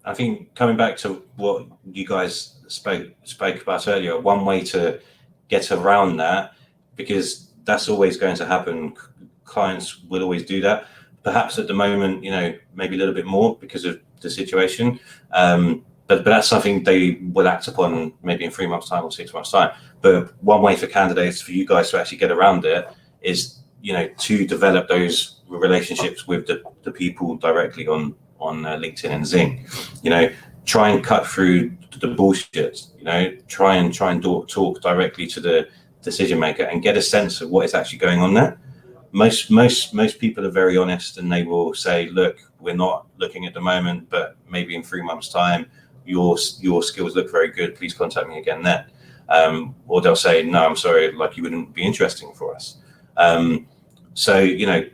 I think coming back to what you guys spoke about earlier, one way to get around that, because that's always going to happen. Clients will always do that. Perhaps at the moment, maybe a little bit more because of the situation. But that's something they will act upon maybe in 3 months' time or 6 months' time. But one way for candidates, for you guys to actually get around it, is to develop those relationships with the people directly on LinkedIn and Zing. Try and cut through the bullshit. Try and talk directly to the decision maker and get a sense of what is actually going on there. Most people are very honest, and they will say, look, we're not looking at the moment, but maybe in 3 months' time, your skills look very good, please contact me again then. Or they'll say, no, I'm sorry, like you wouldn't be interesting for us. So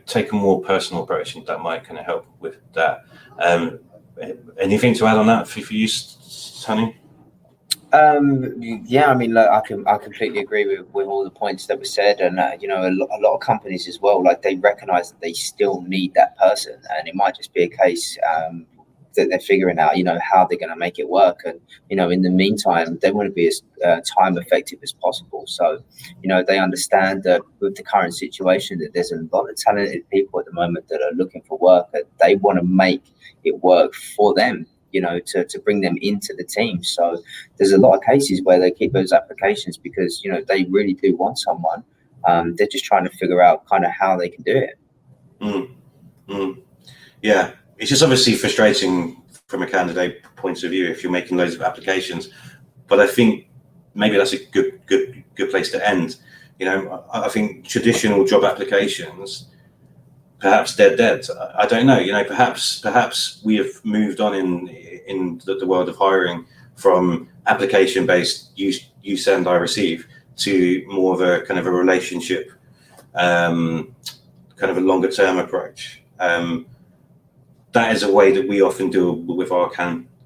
take a more personal approach, and that might kind of help with that. Anything to add on that for you, Tony? Yeah, I mean, look, I completely agree with all the points that were said, and a lot of companies as well, like they recognize that they still need that person, and it might just be a case that they're figuring out, how they're going to make it work, and in the meantime, they want to be as time effective as possible. So, they understand that with the current situation, that there's a lot of talented people at the moment that are looking for work, and they want to make it work for them. To bring them into the team. So there's a lot of cases where they keep those applications because, they really do want someone. They're just trying to figure out kind of how they can do it. Yeah, it's just obviously frustrating from a candidate point of view if you're making loads of applications. But I think maybe that's a good place to end. I think traditional job applications, perhaps they're dead. I don't know. Perhaps we have moved on in the world of hiring from application-based you send, I receive, to more of a kind of a relationship, kind of a longer-term approach. That is a way that we often deal with our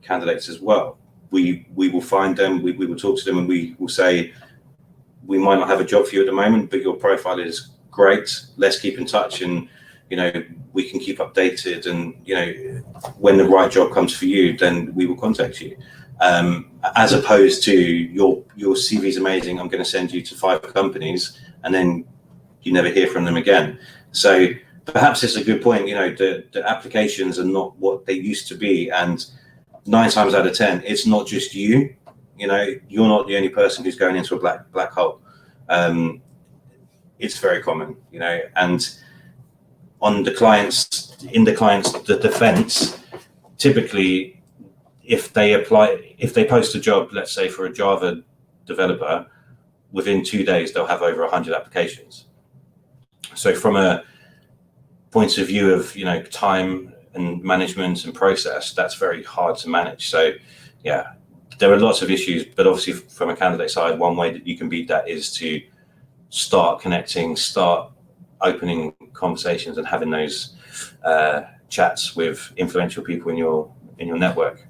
candidates as well. We will find them, we will talk to them, and we will say, we might not have a job for you at the moment, but your profile is great. Let's keep in touch, and we can keep updated, and when the right job comes for you, then we will contact you. As opposed to your CV is amazing, I'm going to send you to 5 companies, and then you never hear from them again. So perhaps it's a good point. The applications are not what they used to be, and 9 times out of 10, it's not just you. You're not the only person who's going into a black hole. It's very common, and in the client's defense, typically if they post a job, let's say for a Java developer, within 2 days they'll have over 100 applications. So from a point of view of time and management and process, that's very hard to manage. So yeah, there are lots of issues, but obviously from a candidate side, one way that you can beat that is to start connecting, start opening conversations and having those chats with influential people in your network.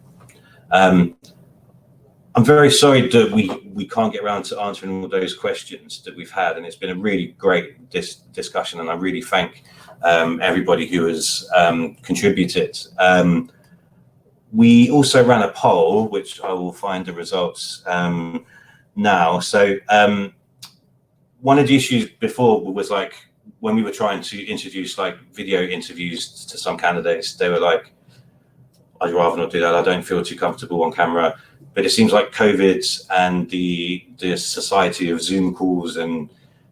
I'm very sorry that we can't get around to answering all those questions that we've had, and it's been a really great discussion, and I really thank everybody who has contributed. We also ran a poll, which I will find the results now. So one of the issues before was like, when we were trying to introduce like video interviews to some candidates, they were like, I'd rather not do that. I don't feel too comfortable on camera. But it seems like COVID and the society of Zoom calls and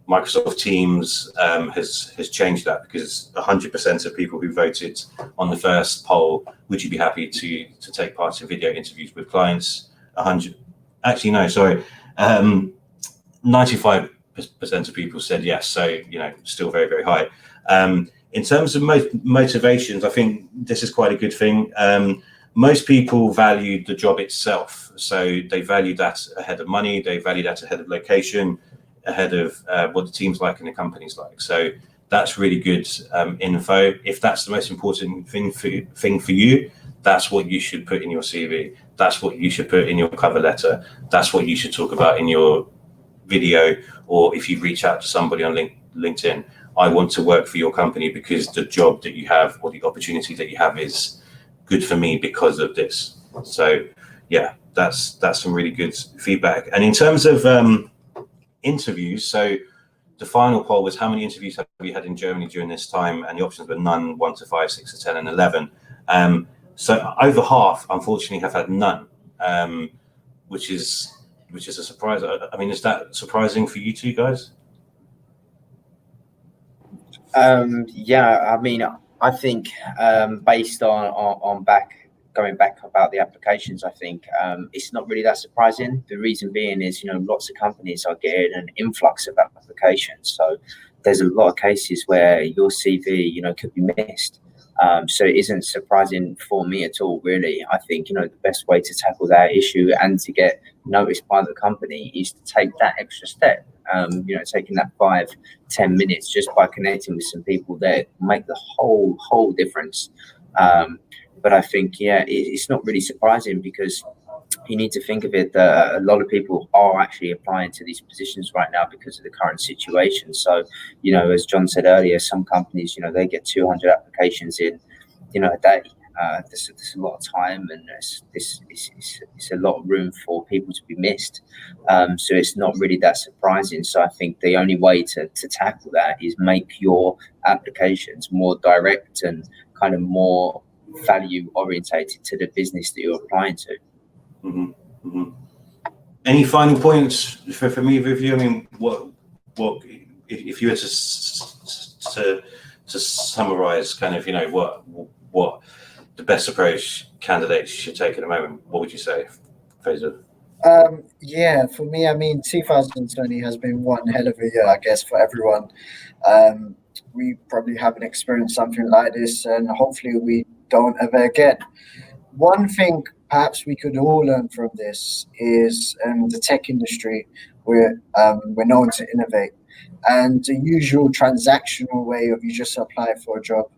Microsoft Teams has changed that, because 100% of people who voted on the first poll, would you be happy to take part in video interviews with clients? 95% of people said yes. So, still very, very high. In terms of motivations, I think this is quite a good thing. Most people value the job itself. So they value that ahead of money. They value that ahead of location, ahead of what the team's like and the company's like. So that's really good info. If that's the most important thing for you, that's what you should put in your CV. That's what you should put in your cover letter. That's what you should talk about in your video, or if you reach out to somebody on LinkedIn. I want to work for your company because the job that you have or the opportunity that you have is good for me because of this. So yeah, that's some really good feedback. And in terms of interviews, so the final poll was how many interviews have you had in Germany during this time, and the options were none, 1 to 5, 6 to 10, and 11. So over half, unfortunately, have had none, which is a surprise. I mean, is that surprising for you two guys? Yeah, I mean, I think based on going back about the applications, I think it's not really that surprising. The reason being is, lots of companies are getting an influx of applications. So there's a lot of cases where your CV, could be missed. So it isn't surprising for me at all, really. I think, the best way to tackle that issue and to get noticed by the company is to take that extra step. Taking that 5-10 minutes just by connecting with some people there make the whole difference. But I think, it's not really surprising, because you need to think of it that a lot of people are actually applying to these positions right now because of the current situation. So, as John said earlier, some companies, they get 200 applications in, a day. There's a lot of time, and it's a lot of room for people to be missed. So it's not really that surprising. So I think the only way to tackle that is make your applications more direct and kind of more value orientated to the business that you're applying to. Mm-hmm. Mm-hmm. Any final points from either of you? I mean, what if you were to summarize kind of, what the best approach candidates should take at the moment, what would you say, Faisal? Yeah, for me, I mean, 2020 has been one hell of a year, I guess, for everyone. We probably haven't experienced something like this, and hopefully we don't ever again. One thing perhaps we could all learn from this is the tech industry, we're known to innovate, and the usual transactional way of you just apply for a job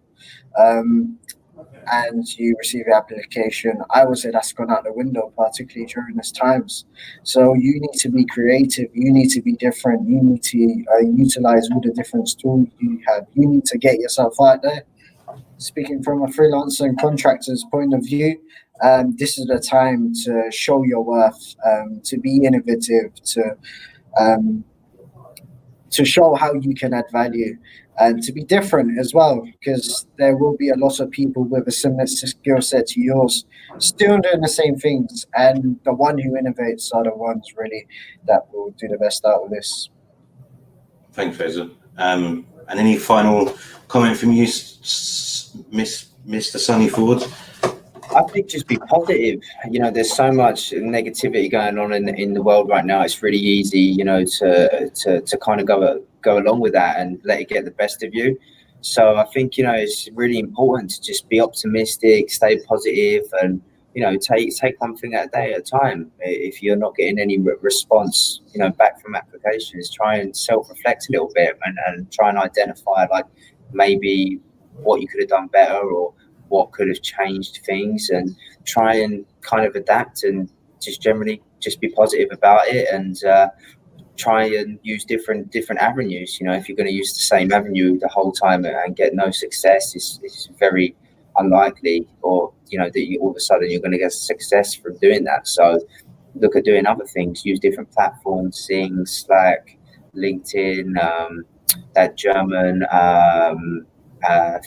and you receive your application, I would say that's gone out the window, particularly during these times. So you need to be creative, you need to be different, you need to utilize all the different tools you have, you need to get yourself out there. Speaking from a freelancer and contractor's point of view, this is the time to show your worth, to be innovative, to show how you can add value, and to be different as well, because there will be a lot of people with a similar skill set to yours still doing the same things, and the one who innovates are the ones really that will do the best out of this. Thanks, Faisal. And any final comment from you, Mr. Sonny Ford? I think just be positive. There's so much negativity going on in the world right now. It's really easy, to kind of go along with that and let it get the best of you. So I think, it's really important to just be optimistic, stay positive, and, take one thing at a day at a time. If you're not getting any response, back from applications, try and self-reflect a little bit and try and identify, like, maybe what you could have done better or what could have changed things, and try and kind of adapt and just generally just be positive about it, and try and use different avenues. If you're going to use the same avenue the whole time and get no success, it's very unlikely, or that you all of a sudden you're going to get success from doing that. So look at doing other things, use different platforms, Sing, Slack, LinkedIn, that German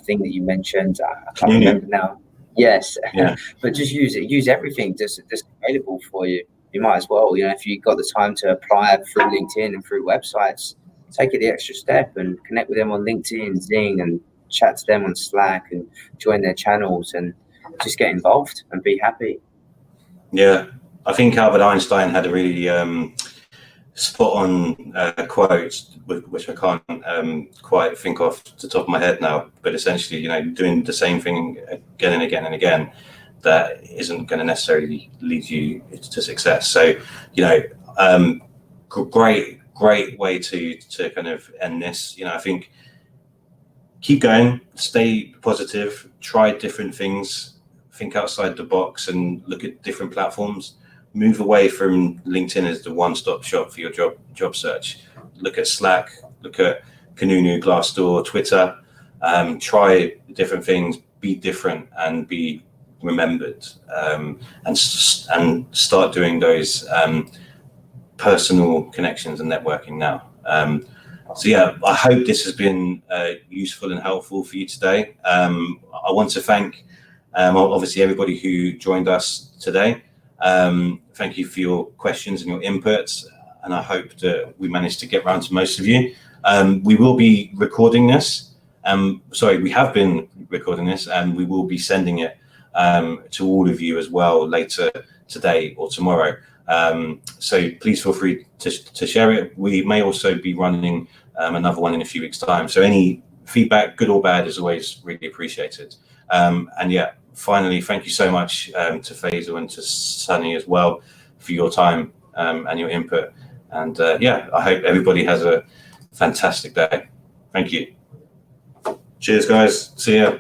thing that you mentioned, I can't remember now. Yes, yeah. But just use it. Use everything that's available for you. You might as well. If you've got the time to apply through LinkedIn and through websites, take it the extra step and connect with them on LinkedIn, Zing, and chat to them on Slack and join their channels and just get involved and be happy. Yeah, I think Albert Einstein had a really spot on quote, which I can't quite think off the top of my head now, but essentially, doing the same thing again and again and again, that isn't going to necessarily lead you to success. So, great way to kind of end this. I think keep going, stay positive, try different things, think outside the box and look at different platforms. Move away from LinkedIn as the one-stop shop for your job search. Look at Slack, look at Kununu, Glassdoor, Twitter. Try different things, be different, and be remembered, and start doing those personal connections and networking now. So yeah, I hope this has been useful and helpful for you today. I want to thank obviously everybody who joined us today. Thank you for your questions and your inputs, and I hope that we managed to get round to most of you. We will be recording this. We have been recording this, and we will be sending it to all of you as well later today or tomorrow. So please feel free to share it. We may also be running another one in a few weeks' time. So any feedback, good or bad, is always really appreciated. And yeah, finally, thank you so much to Faisal and to Sunny as well for your time and your input. And yeah, I hope everybody has a fantastic day. Thank you. Cheers, guys. See ya.